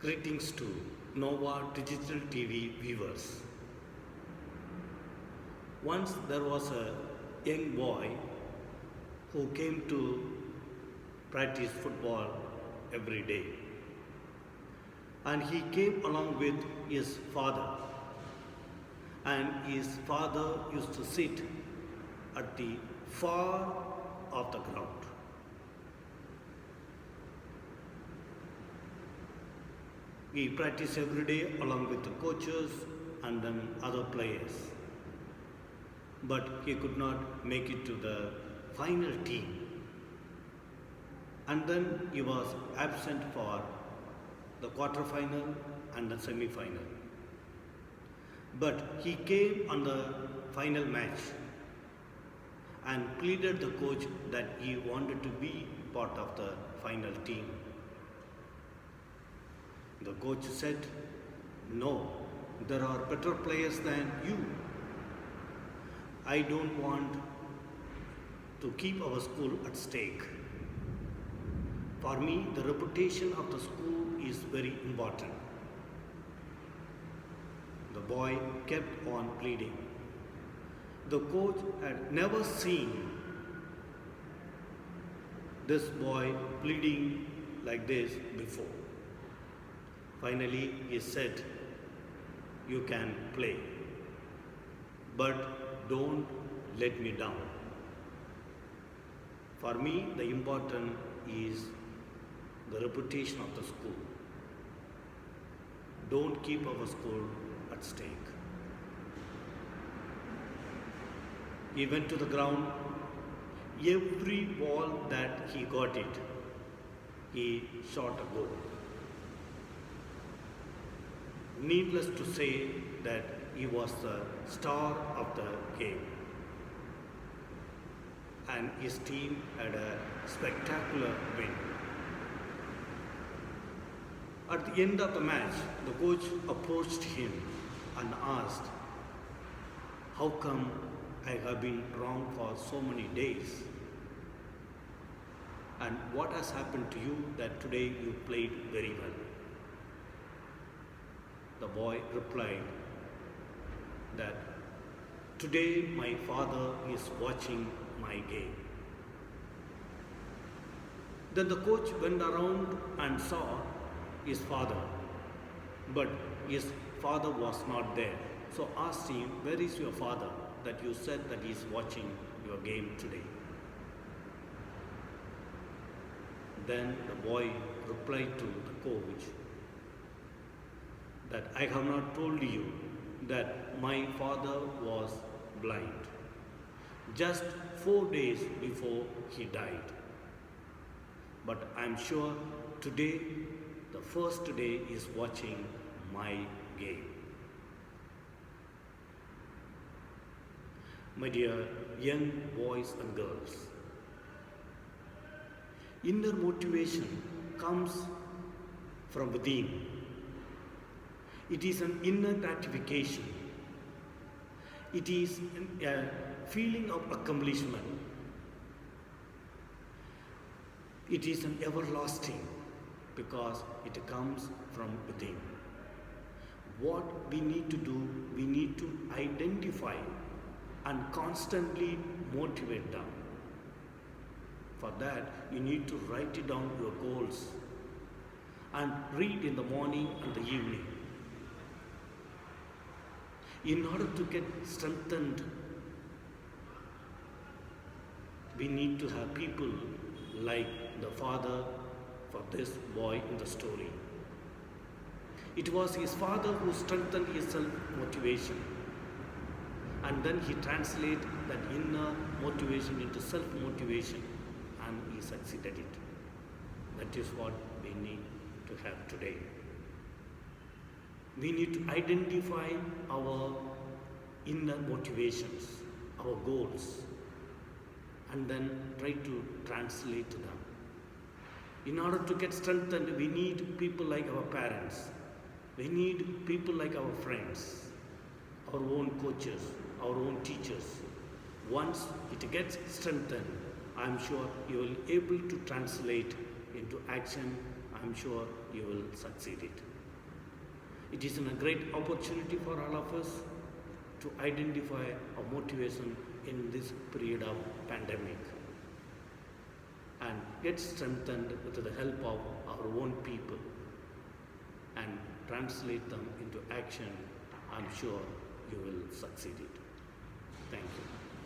Greetings to Nova Digital TV viewers. Once there was a young boy who came to practice football every day. And he came along with his father. And his father used to sit at the far of the ground. He practiced every day along with the coaches and then other players. But he could not make it to the final team. And then he was absent for the quarter-final and the semi-final. But he came on the final match and pleaded the coach that he wanted to be part of the final team. The coach said, "No, there are better players than you. I don't want to keep our school at stake. For me, the reputation of the school is very important." The boy kept on pleading. The coach had never seen this boy pleading like this before. Finally, he said, "You can play, but don't let me down. For me, the important is the reputation of the school. Don't keep our school at stake." He went to the ground. Every ball that he got it, he shot a goal. Needless to say that he was the star of the game. And his team had a spectacular win. At the end of the match, the coach approached him and asked, "How come I have been wrong for so many days? And what has happened to you that today you played very well?" The boy replied that, "Today my father is watching my game." Then the coach went around and saw his father, but his father was not there. So asked him, "Where is your father that you said that he is watching your game today?" Then the boy replied to the coach that, "I have not told you that my father was blind just 4 days before he died. But I'm sure today, the first day, is watching my game." My dear young boys and girls, inner motivation comes from within. It is an inner gratification. It is a feeling of accomplishment. It is an everlasting because it comes from within. What we need to do, we need to identify and constantly motivate them. For that, you need to write it down your goals and read in the morning and the evening. In order to get strengthened, we need to have people like the father for this boy in the story. It was his father who strengthened his self-motivation. And then he translated that inner motivation into self-motivation, and he succeeded it. That is what we need to have today. We need to identify our inner motivations, our goals, and then try to translate them. In order to get strengthened, we need people like our parents. We need people like our friends, our own coaches, our own teachers. Once it gets strengthened, I'm sure you will be able to translate into action I'm sure you will succeed it. It is a great opportunity for all of us to identify a motivation in this period of pandemic and get strengthened with the help of our own people and translate them into action. I'm sure you will succeed it. Thank you.